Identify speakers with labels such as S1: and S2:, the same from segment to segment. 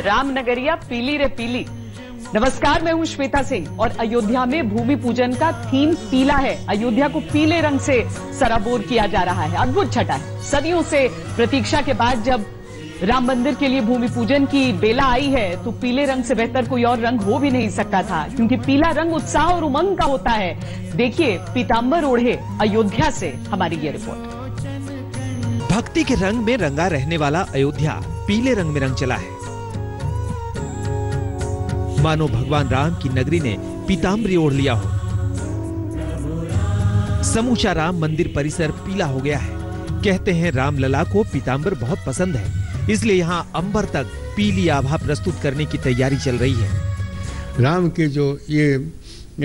S1: राम नगरिया पीली रे पीली। नमस्कार, मैं हूं श्वेता सिंह और अयोध्या में भूमि पूजन का थीम पीला है। अयोध्या को पीले रंग से सराबोर किया जा रहा है। अद्भुत छटा है। सदियों से प्रतीक्षा के बाद जब राम मंदिर के लिए भूमि पूजन की बेला आई है तो पीले रंग से बेहतर कोई और रंग हो भी नहीं सकता था, क्योंकि पीला रंग उत्साह और उमंग का होता है। देखिए पीतांबर ओढ़े अयोध्या से हमारी ये रिपोर्ट।
S2: भक्ति के रंग में रंगा रहने वाला अयोध्या पीले रंग में रंग चला है। मानो भगवान राम की नगरी ने पीतांबरी ओढ़ लिया हो। समूचा राम मंदिर परिसर पीला हो गया है। कहते हैं रामलला को पीतांबर बहुत पसंद है, इसलिए यहाँ अंबर तक पीली आभा प्रस्तुत करने की तैयारी चल रही है।
S3: राम के जो ये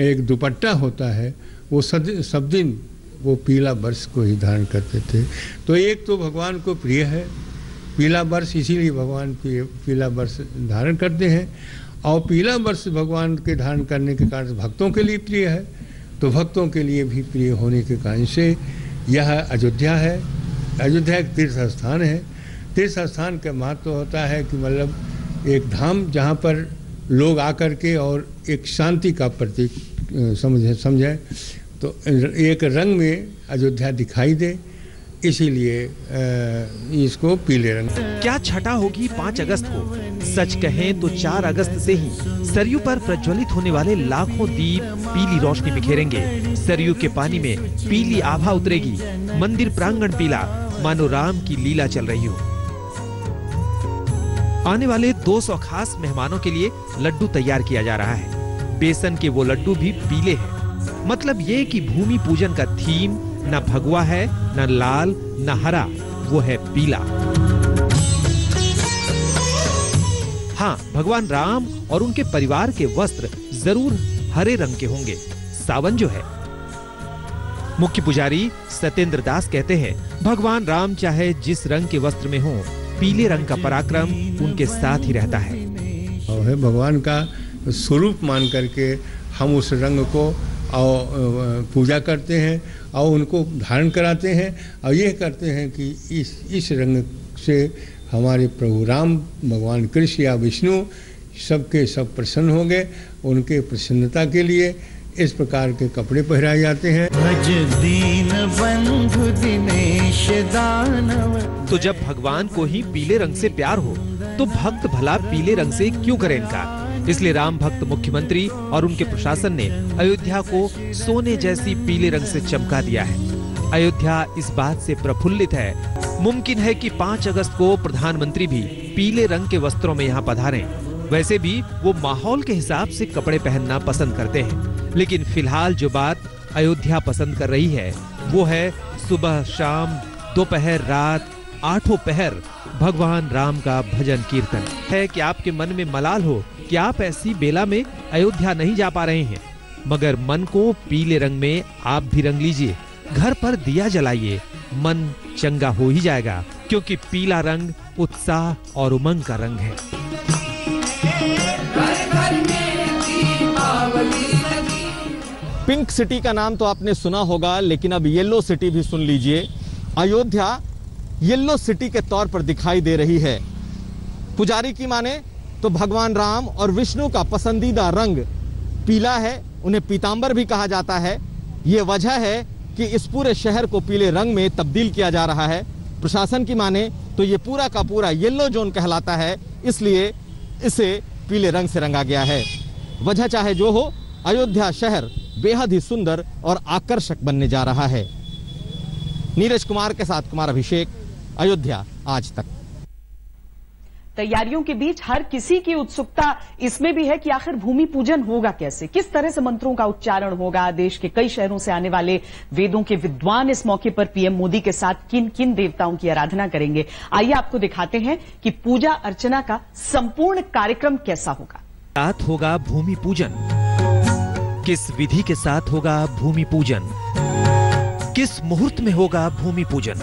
S3: एक दुपट्टा होता है वो सब दिन वो पीला बर्स को ही धारण करते थे। तो एक तो भगवान को प्रिय है पीला बर्स, इसीलिए भगवान पीला बर्स धारण करते हैं। और पीला बर्स भगवान के धारण करने के कारण भक्तों के लिए प्रिय है, तो भक्तों के लिए भी प्रिय होने के कारण से यह अयोध्या है। अयोध्या एक तीर्थ स्थान है। तीर्थ स्थान का महत्व होता है कि मतलब एक धाम जहाँ पर लोग आकर के और एक शांति का प्रतीक समझे तो एक रंग में अयोध्या दिखाई दे, इसीलिए इसको पीले रंग।
S2: क्या छटा होगी 5 अगस्त को? सच कहें तो 4 अगस्त से ही सरयू पर प्रज्वलित होने वाले लाखों दीप पीली रोशनी बिखेरेंगे। सरयू के पानी में पीली आभा उतरेगी। मंदिर प्रांगण पीला, मानो राम की लीला चल रही हो। आने वाले 200 खास मेहमानों के लिए लड्डू तैयार किया जा रहा है। बेसन के वो लड्डू भी पीले हैं। मतलब ये कि भूमि पूजन का थीम न भगवा है, न लाल, न हरा, वो है पीला। हाँ, भगवान राम और उनके परिवार के वस्त्र जरूर हरे रंग के होंगे। सावन जो है, मुख्य पुजारी सत्येंद्र दास कहते हैं भगवान राम चाहे जिस रंग के वस्त्र में हो, पीले रंग का पराक्रम उनके साथ ही रहता है।
S3: और है भगवान का स्वरूप मान करके हम उस रंग को और पूजा करते हैं और उनको धारण कराते हैं और ये करते हैं कि इस रंग से हमारे प्रभु राम, भगवान कृष्ण या विष्णु सबके सब प्रसन्न हो गए। उनके प्रसन्नता के लिए इस प्रकार के कपड़े पहनाए जाते हैं।
S2: तो जब भगवान को ही पीले रंग से प्यार हो तो भक्त भला पीले रंग से क्यों करें इनकार? इसलिए राम भक्त मुख्यमंत्री और उनके प्रशासन ने अयोध्या को सोने जैसी पीले रंग से चमका दिया है। अयोध्या इस बात से प्रफुल्लित है। मुमकिन है कि 5 अगस्त को प्रधानमंत्री भी पीले रंग के वस्त्रों में यहाँ पधारें। वैसे भी वो माहौल के हिसाब से कपड़े पहनना पसंद करते हैं, लेकिन फिलहाल जो बात अयोध्या पसंद कर रही है वो है सुबह शाम दोपहर रात 8 पहर भगवान राम का भजन कीर्तन। है कि आपके मन में मलाल हो कि आप ऐसी बेला में अयोध्या नहीं जा पा रहे हैं, मगर मन को पीले रंग में आप भी रंग लीजिए। घर पर दिया जलाइए, मन चंगा हो ही जाएगा, क्योंकि पीला रंग उत्साह और उमंग का रंग है।
S4: पिंक सिटी का नाम तो आपने सुना होगा, लेकिन अब येलो सिटी भी सुन लीजिए। अयोध्या येलो सिटी के तौर पर दिखाई दे रही है। पुजारी की माने तो भगवान राम और विष्णु का पसंदीदा रंग पीला है। उन्हें पीतांबर भी कहा जाता है। ये वजह है कि इस पूरे शहर को पीले रंग में तब्दील किया जा रहा है। प्रशासन की माने तो ये पूरा का पूरा येलो जोन कहलाता है, इसलिए इसे पीले रंग से रंगा गया है। वजह चाहे जो हो, अयोध्या शहर बेहद ही सुंदर और आकर्षक बनने जा रहा है। नीरज कुमार के साथ कुमार अभिषेक, अयोध्या आज तक।
S1: तैयारियों के बीच हर किसी की उत्सुकता इसमें भी है कि आखिर भूमि पूजन होगा कैसे, किस तरह से मंत्रों का उच्चारण होगा। देश के कई शहरों से आने वाले वेदों के विद्वान इस मौके पर पीएम मोदी के साथ किन किन देवताओं की आराधना करेंगे। आइए आपको दिखाते हैं कि पूजा अर्चना का संपूर्ण कार्यक्रम कैसा होगा।
S2: साथ होगा भूमि पूजन। किस विधि के साथ होगा भूमि पूजन? किस मुहूर्त में होगा भूमि पूजन?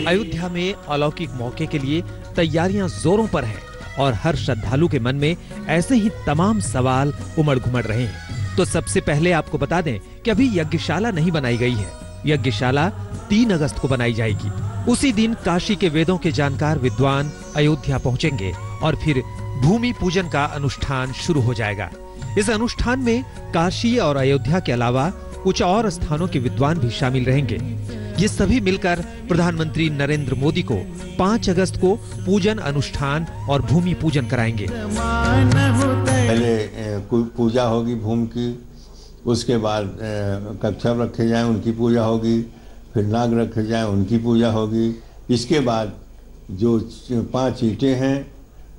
S2: अयोध्या में अलौकिक मौके के लिए तैयारियां जोरों पर हैं और हर श्रद्धालु के मन में ऐसे ही तमाम सवाल उमड़ घुमड़ रहे हैं। तो सबसे पहले आपको बता दें कि अभी यज्ञशाला नहीं बनाई गई है। यज्ञशाला 3 अगस्त को बनाई जाएगी। उसी दिन काशी के वेदों के जानकार विद्वान अयोध्या पहुंचेंगे और फिर भूमि पूजन का अनुष्ठान शुरू हो जाएगा। इस अनुष्ठान में काशी और अयोध्या के अलावा कुछ और स्थानों के विद्वान भी शामिल रहेंगे। ये सभी मिलकर प्रधानमंत्री नरेंद्र मोदी को 5 अगस्त को पूजन अनुष्ठान और भूमि पूजन कराएंगे।
S3: पहले पूजा होगी भूमि की, उसके बाद कच्छप रखे जाएं, उनकी पूजा होगी, फिर नाग रखे जाएं, उनकी पूजा होगी। इसके बाद जो 5 ईंटें हैं,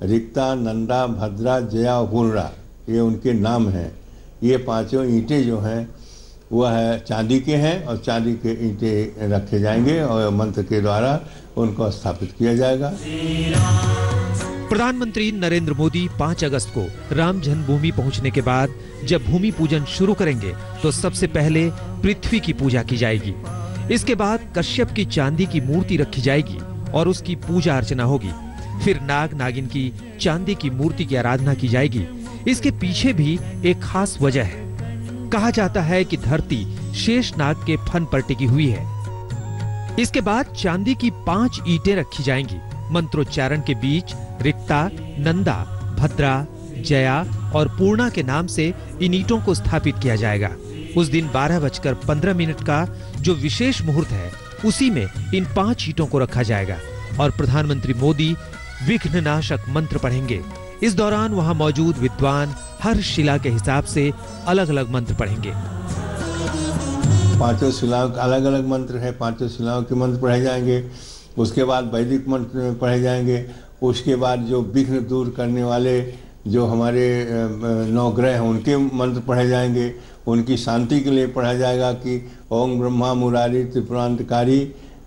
S3: रिक्ता, नंदा, भद्रा, जया और पूर्णा, ये उनके नाम हैं। ये 5 ईंटें जो हैं वह है चांदी के हैं और चांदी के ईंटें रखे जाएंगे और मंत्र के द्वारा उनको स्थापित किया जाएगा।
S2: प्रधानमंत्री नरेंद्र मोदी 5 अगस्त को राम जन्मभूमि पहुंचने के बाद जब भूमि पूजन शुरू करेंगे तो सबसे पहले पृथ्वी की पूजा की जाएगी। इसके बाद कश्यप की चांदी की मूर्ति रखी जाएगी और उसकी पूजा अर्चना होगी। फिर नाग नागिन की चांदी की मूर्ति की आराधना की जाएगी। इसके पीछे भी एक खास वजह है। कहा जाता है कि धरती शेषनाग के फन पर टिकी हुई है। इसके बाद चांदी की 5 ईंटें रखी जाएंगी। मंत्रोच्चारण के बीच रिक्ता, नंदा, भद्रा, जया और पूर्णा के नाम से इन ईंटों को स्थापित किया जाएगा। उस दिन 12:15 का जो विशेष मुहूर्त है उसी में इन 5 ईंटों को रखा जाएगा और प्रधानमंत्री मोदी विघ्ननाशक मंत्र पढ़ेंगे। इस दौरान वहां मौजूद विद्वान हर शिला के हिसाब से अलग अलग मंत्र पढ़ेंगे।
S3: 5 शिलाओं का अलग अलग मंत्र है, 5 शिलाओं के मंत्र पढ़े जाएंगे। उसके बाद वैदिक मंत्र पढ़े जाएंगे। उसके बाद जो विघ्न दूर करने वाले जो हमारे 9 ग्रह हैं उनके मंत्र पढ़े जाएंगे। उनकी शांति के लिए पढ़ा जाएगा कि ओम ब्रह्मा मुरारी त्रिपुरांतकारी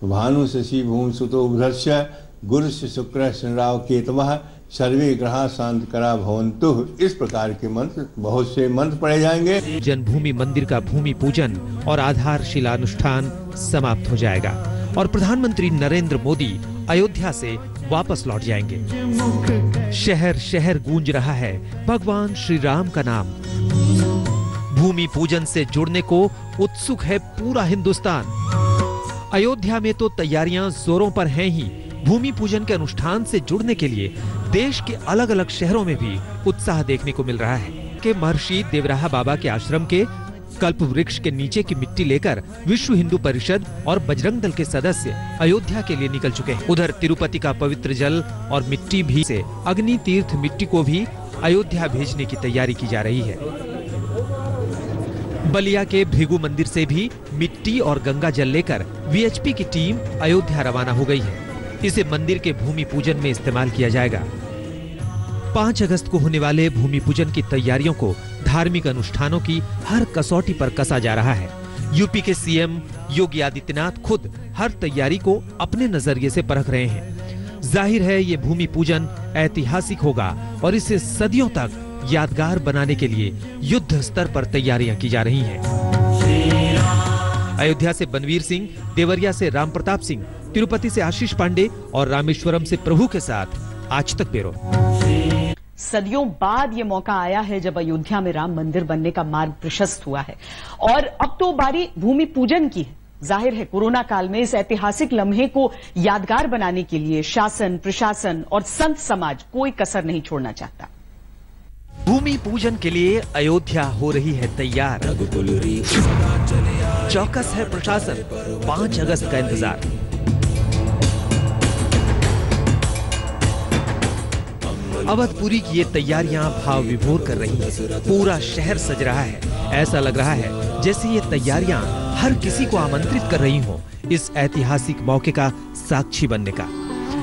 S3: भानु शशि भूम सुतो बुधस्य गुरु शुक्र शनिराव केतवः सर्वे ग्रह शांत करा भवन्तु। इस प्रकार के मंत्र, बहुत से मंत्र पढ़े जाएंगे।
S2: जन्मभूमि मंदिर का भूमि पूजन और आधारशिला अनुष्ठान समाप्त हो जाएगा और प्रधानमंत्री नरेंद्र मोदी अयोध्या से वापस लौट जाएंगे। शहर शहर गूंज रहा है भगवान श्री राम का नाम। भूमि पूजन से जुड़ने को उत्सुक है पूरा हिंदुस्तान। अयोध्या में तो तैयारियां जोरों पर हैं ही। भूमि पूजन के अनुष्ठान से जुड़ने के लिए देश के अलग अलग शहरों में भी उत्साह देखने को मिल रहा है कि महर्षि देवराहा बाबा के आश्रम के कल्प वृक्ष के नीचे की मिट्टी लेकर विश्व हिंदू परिषद और बजरंग दल के सदस्य अयोध्या के लिए निकल चुके हैं। उधर तिरुपति का पवित्र जल और मिट्टी भी से अग्नि तीर्थ मिट्टी को भी अयोध्या भेजने की तैयारी की जा रही है। बलिया के भृगु मंदिर से भी मिट्टी और गंगा जल लेकर वीएचपी की टीम अयोध्या रवाना हो गई है। इसे मंदिर के भूमि पूजन में इस्तेमाल किया जाएगा। 5 अगस्त को होने वाले भूमि पूजन की तैयारियों को धार्मिक अनुष्ठानों की हर कसौटी पर कसा जा रहा है। यूपी के सीएम योगी आदित्यनाथ खुद हर तैयारी को अपने नजरिए से परख रहे हैं। जाहिर है ये भूमि पूजन ऐतिहासिक होगा और इसे सदियों तक यादगार बनाने के लिए युद्ध स्तर पर तैयारियां की जा रही हैं। अयोध्या से बनवीर सिंह, देवरिया से राम प्रताप सिंह, तिरुपति से आशीष पांडे और रामेश्वरम से प्रभु के साथ आज तक ब्यूरो।
S1: सदियों बाद ये मौका आया है जब अयोध्या में राम मंदिर बनने का मार्ग प्रशस्त हुआ है और अब तो बारी भूमि पूजन की है। जाहिर है कोरोना काल में इस ऐतिहासिक लम्हे को यादगार बनाने के लिए शासन, प्रशासन और संत समाज कोई कसर नहीं छोड़ना चाहता।
S2: भूमि पूजन के लिए अयोध्या हो रही है तैयार। चौकस है प्रशासन, 5 अगस्त का इंतजार। अवधपुरी की ये तैयारियां भाव विभोर कर रही हैं। पूरा शहर सज रहा है। ऐसा लग रहा है जैसे ये तैयारियां हर किसी को आमंत्रित कर रही हों इस ऐतिहासिक मौके का साक्षी बनने का।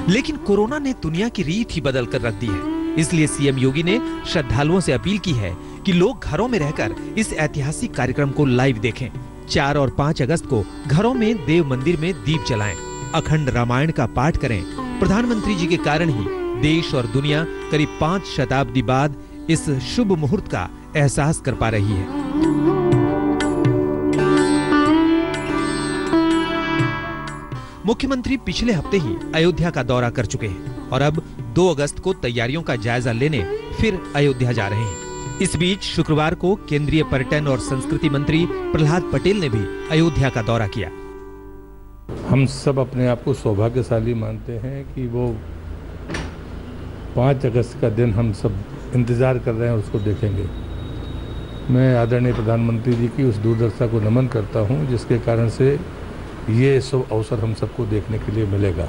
S2: लेकिन कोरोना ने दुनिया की रीत ही बदल कर रख दी है। इसलिए सीएम योगी ने श्रद्धालुओं से अपील की है कि लोग घरों में रहकर इस ऐतिहासिक कार्यक्रम को लाइव देखें। 4 और 5 अगस्त को घरों में देव मंदिर में दीप जलाएं, अखंड रामायण का पाठ करें। प्रधानमंत्री जी के कारण ही देश और दुनिया करीब 5 शताब्दी बाद इस शुभ मुहूर्त का एहसास कर पा रही है। मुख्यमंत्री पिछले हफ्ते ही अयोध्या का दौरा कर चुके हैं और अब 2 अगस्त को तैयारियों का जायजा लेने फिर अयोध्या जा रहे हैं। इस बीच शुक्रवार को केंद्रीय पर्यटन और संस्कृति मंत्री प्रहलाद पटेल ने भी अयोध्या का दौरा किया।
S5: हम सब अपने आप को सौभाग्यशाली मानते हैं कि वो 5 अगस्त का दिन हम सब इंतज़ार कर रहे हैं, उसको देखेंगे। मैं आदरणीय प्रधानमंत्री जी की उस दूरदर्शिता को नमन करता हूं, जिसके कारण से ये सब अवसर हम सबको देखने के लिए मिलेगा।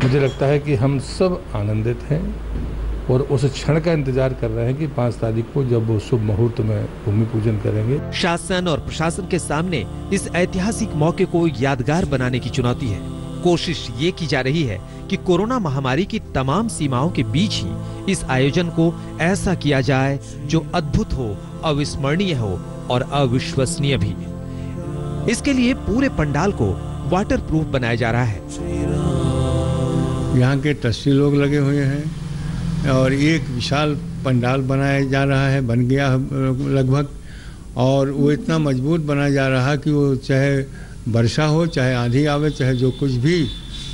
S5: मुझे लगता है कि हम सब आनंदित हैं और उस क्षण का इंतजार कर रहे हैं कि 5 तारीख को जब वो शुभ मुहूर्त में भूमि पूजन करेंगे।
S2: शासन और प्रशासन के सामने इस ऐतिहासिक मौके को यादगार बनाने की चुनौती है। कोशिश ये की जा रही है कि कोरोना महामारी की तमाम सीमाओं के बीच ही इस आयोजन को ऐसा किया जाए जो अद्भुत हो, अविस्मरणीय हो और अविश्वसनीय भी। इसके लिए पूरे पंडाल को वाटरप्रूफ बनाया जा रहा है।
S3: यहाँ के ट्रस्टी लोग लगे हुए हैं और एक विशाल पंडाल बनाया जा रहा है, बन गया लगभग, और वो इतना मजबूत बनाया जा रहा है कि वो चाहे वर्षा हो, चाहे आंधी आवे, चाहे जो कुछ भी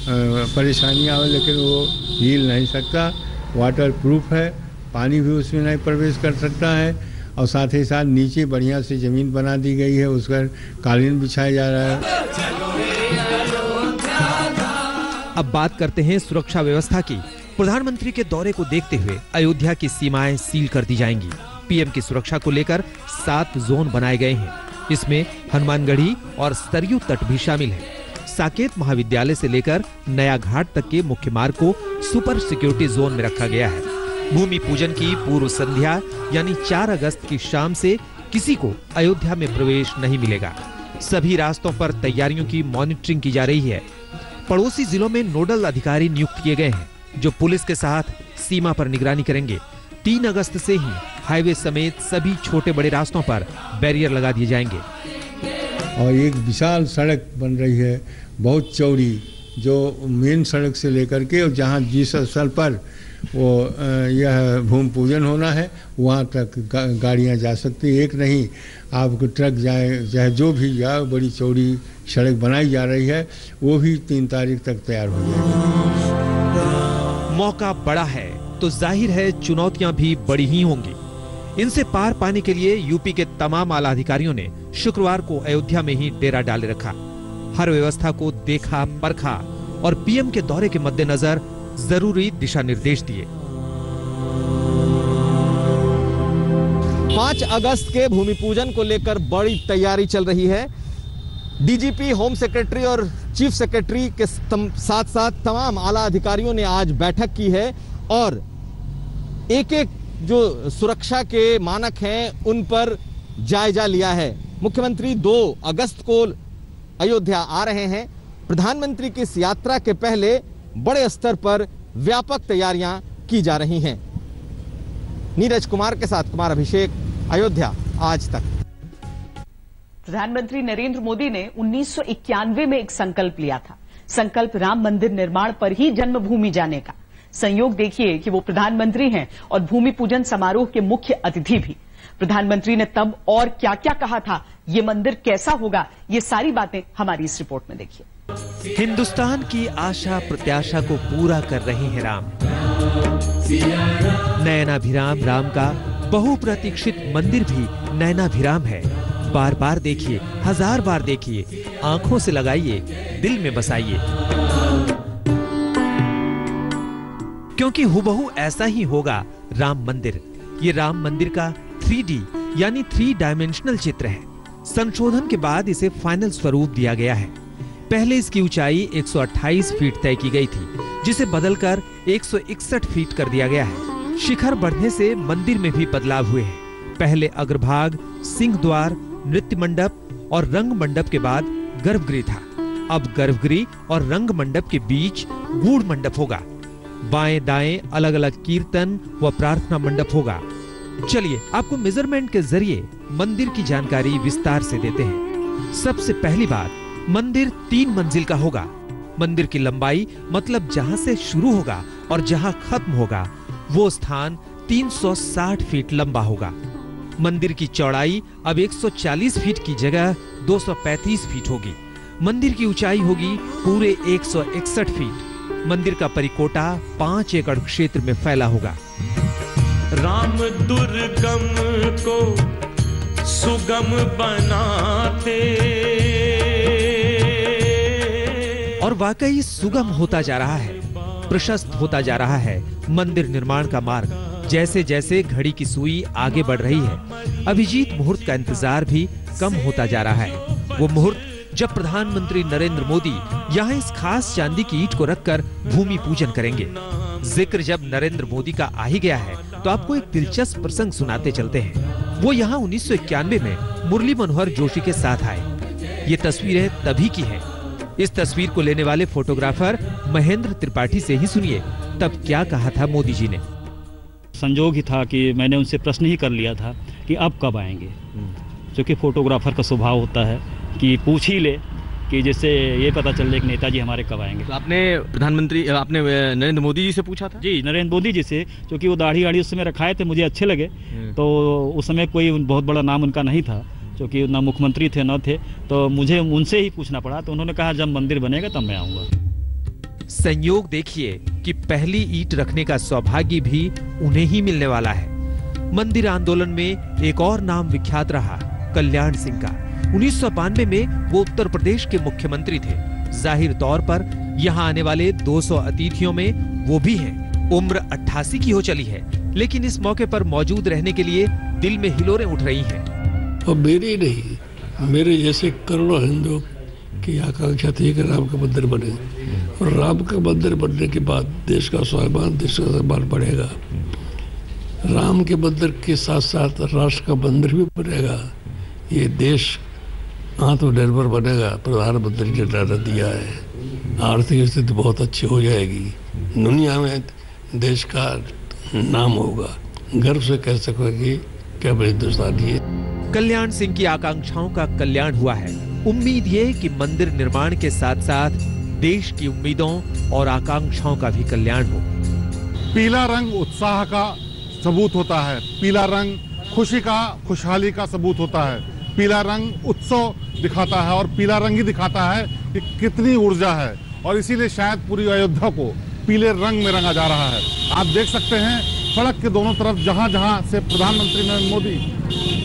S3: परेशानी आवे, लेकिन वो हिल नहीं सकता। वाटर प्रूफ है, पानी भी उसमें नहीं प्रवेश कर सकता है, और साथ ही साथ नीचे बढ़िया से ज़मीन बना दी गई है, उस पर कालीन बिछाया जा रहा है।
S2: अब बात करते हैं सुरक्षा व्यवस्था की। प्रधानमंत्री के दौरे को देखते हुए अयोध्या की सीमाएं सील कर दी जाएंगी। पीएम की सुरक्षा को लेकर 7 जोन बनाए गए हैं। इसमें हनुमानगढ़ी और सरयू तट भी शामिल है। साकेत महाविद्यालय से लेकर नया घाट तक के मुख्य मार्ग को सुपर सिक्योरिटी जोन में रखा गया है। भूमि पूजन की पूर्व संध्या यानी 4 अगस्त की शाम से किसी को अयोध्या में प्रवेश नहीं मिलेगा। सभी रास्तों पर तैयारियों की मॉनिटरिंग की जा रही है। पड़ोसी जिलों में नोडल अधिकारी नियुक्त किए गए हैं जो पुलिस के साथ सीमा पर निगरानी करेंगे। 3 अगस्त से ही हाईवे समेत सभी छोटे बड़े रास्तों पर बैरियर लगा दिए जाएंगे।
S3: और एक विशाल सड़क बन रही है, बहुत चौड़ी, जो मेन सड़क से लेकर के और जहाँ जिस स्थल पर वो यह भूमि पूजन होना है वहाँ तक गाड़ियाँ जा सकती। एक नहीं, आपको ट्रक जाए, चाहे जो भी जाए, बड़ी चौड़ी सड़क बनाई जा रही है, वो भी 3 तारीख तक तैयार हो जाएगी।
S2: मौका बड़ा है तो जाहिर है चुनौतियां भी बड़ी ही होंगी। इनसे पार पाने के लिए यूपी के तमाम आला अधिकारियों ने शुक्रवार को अयोध्या में ही डेरा डाले रखा। हर व्यवस्था को देखा, परखा और पीएम के दौरे के मद्देनजर जरूरी दिशा निर्देश दिए।
S4: 5 अगस्त के भूमि पूजन को लेकर बड़ी तैयारी चल रही है। डीजीपी, होम सेक्रेटरी और चीफ सेक्रेटरी के साथ साथ तमाम आला अधिकारियों ने आज बैठक की है और एक एक जो सुरक्षा के मानक हैं उन पर जायजा लिया है। मुख्यमंत्री 2 अगस्त को अयोध्या आ रहे हैं। प्रधानमंत्री की इस यात्रा के पहले बड़े स्तर पर व्यापक तैयारियां की जा रही हैं। नीरज कुमार के साथ कुमार अभिषेक, अयोध्या आज तक।
S1: प्रधानमंत्री नरेंद्र मोदी ने 1991 में एक संकल्प लिया था। संकल्प राम मंदिर निर्माण पर ही जन्मभूमि जाने का। संयोग देखिए कि वो प्रधानमंत्री हैं और भूमि पूजन समारोह के मुख्य अतिथि भी। प्रधानमंत्री ने तब और क्या क्या कहा था, ये मंदिर कैसा होगा, ये सारी बातें हमारी इस रिपोर्ट में देखिए।
S2: हिंदुस्तान की आशा प्रत्याशा को पूरा कर रहे हैं राम। नयनाभिराम राम का बहुप्रतीक्षित मंदिर भी नयनाभिराम है। बार बार देखिए, 1000 बार देखिए, आंखों से लगाइए, दिल में बसाइए, क्योंकि हुबहू ऐसा ही होगा राम मंदिर। ये राम मंदिर का 3D यानी 3 डायमेंशनल चित्र है। संशोधन के बाद इसे फाइनल स्वरूप दिया गया है। पहले इसकी ऊंचाई 128 फीट तय की गई थी, जिसे बदलकर 161 फीट कर दिया गया है। शिखर बढ़ने से मंदिर में भी बदलाव हुए हैं। पहले अग्रभाग, सिंह द्वार, नृत्य मंडप और रंग मंडप के बाद गर्भगृह था। अब गर्भगृह और रंग मंडप के बीच गूढ़ मंडप होगा। बाएं दाएं अलग अलग कीर्तन व प्रार्थना मंडप होगा। चलिए आपको मेजरमेंट के जरिए मंदिर की जानकारी विस्तार से देते हैं। सबसे पहली बात, मंदिर 3 मंजिल का होगा। मंदिर की लंबाई मतलब जहां से शुरू होगा और जहां खत्म होगा वो स्थान 360 फीट लंबा होगा। मंदिर की चौड़ाई अब 140 फीट की जगह 235 फीट होगी। मंदिर की ऊंचाई होगी पूरे 161 फीट। मंदिर का परिकोटा 5 एकड़ क्षेत्र में फैला होगा।
S6: राम दुर्गम को सुगम बनाते,
S2: और वाकई सुगम होता जा रहा है, प्रशस्त होता जा रहा है मंदिर निर्माण का मार्ग। जैसे जैसे घड़ी की सुई आगे बढ़ रही है, अभिजीत मुहूर्त का इंतजार भी कम होता जा रहा है। वो मुहूर्त जब प्रधानमंत्री नरेंद्र मोदी यहाँ इस खास चांदी की ईंट को रखकर भूमि पूजन करेंगे। जिक्र जब नरेंद्र मोदी का आ ही गया है तो आपको एक दिलचस्प प्रसंग सुनाते चलते हैं। वो यहाँ 1991 में मुरली मनोहर जोशी के साथ आए। ये तस्वीरें तभी की हैं। इस तस्वीर को लेने वाले फोटोग्राफर महेंद्र त्रिपाठी से ही सुनिए तब क्या कहा था मोदी जी ने।
S7: संजोग ही था कि मैंने उनसे प्रश्न ही कर लिया था कि अब कब आएंगे, क्योंकि फोटोग्राफर का स्वभाव होता है कि पूछ ही ले कि जैसे ये पता चल जाए कि नेताजी हमारे कब आएंगे।
S4: तो आपने आपने नरेंद्र मोदी जी से पूछा था?
S7: जी, नरेंद्र मोदी जी से, क्योंकि वो दाढ़ी उस समय रखाए थे, मुझे अच्छे लगे। तो उस समय कोई बहुत बड़ा नाम उनका नहीं था, क्योंकि ना मुख्यमंत्री थे न थे, तो मुझे उनसे ही पूछना पड़ा। तो उन्होंने कहा जब मंदिर बनेगा तब मैं आऊँगा।
S2: संयोग देखिए कि पहली ईंट रखने का सौभाग्य भी उन्हें ही मिलने वाला है। मंदिर आंदोलन में एक और नाम विख्यात रहा, कल्याण सिंह का। 1992 में वो उत्तर प्रदेश के मुख्यमंत्री थे। जाहिर तौर पर यहाँ आने वाले 200 अतिथियों में वो भी हैं। उम्र 88 की हो चली है, लेकिन इस मौके पर मौजूद रहने के लिए दिल में हिलोरें उठ रही हैं।
S8: और मेरी नहीं, मेरे जैसे करोड़ों हिंदुओं की आकांक्षा थी कि राम का मंदिर बने, और राम का मंदिर बनने के बाद देश का स्वाभिमान, देश का सम्मान बढ़ेगा। राम के मंदिर के साथ साथ राष्ट्र का मंदिर भी बनेगा। ये देश आत्मनिर्भर बनेगा। प्रधानमंत्री ने निर्णय दिया है, आर्थिक स्थिति बहुत अच्छी हो जाएगी, दुनिया में देश का नाम होगा। गर्व से कह सकोगे कि हम हिंदुस्तानी है।
S2: कल्याण सिंह की आकांक्षाओं का कल्याण हुआ है। उम्मीद ये कि मंदिर निर्माण के साथ साथ देश की उम्मीदों और आकांक्षाओं का भी कल्याण हो।
S9: पीला रंग उत्साह का सबूत होता है, पीला रंग खुशी का, खुशहाली का सबूत होता है। पीला रंग उत्सव दिखाता है और पीला रंग ही दिखाता है कि कितनी ऊर्जा है, और इसीलिए शायद पूरी अयोध्या को पीले रंग में रंगा जा रहा है। आप देख सकते हैं सड़क के दोनों तरफ जहां जहां से प्रधानमंत्री नरेंद्र मोदी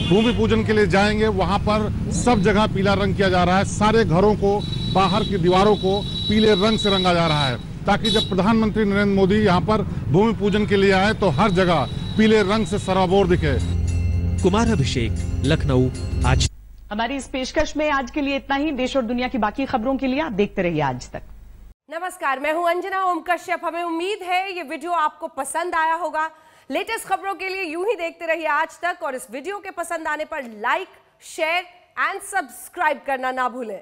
S9: भूमि पूजन के लिए जाएंगे, वहां पर सब जगह पीला रंग किया जा रहा है। सारे घरों को, बाहर की दीवारों को पीले रंग से रंगा जा रहा है, ताकि जब प्रधानमंत्री नरेंद्र मोदी यहाँ पर भूमि पूजन के लिए आए तो हर जगह पीले रंग से सराबोर दिखे।
S2: कुमार अभिषेक, लखनऊ, आज।
S1: हमारी इस पेशकश में आज के लिए इतना ही। देश और दुनिया की बाकी खबरों के लिए आप देखते रहिए आज तक।
S10: नमस्कार, मैं हूं अंजना ओम कश्यप। हमें उम्मीद है ये वीडियो आपको पसंद आया होगा। लेटेस्ट खबरों के लिए यूं ही देखते रहिए आज तक, और इस वीडियो के पसंद आने पर लाइक, शेयर एंड सब्सक्राइब करना ना भूलें।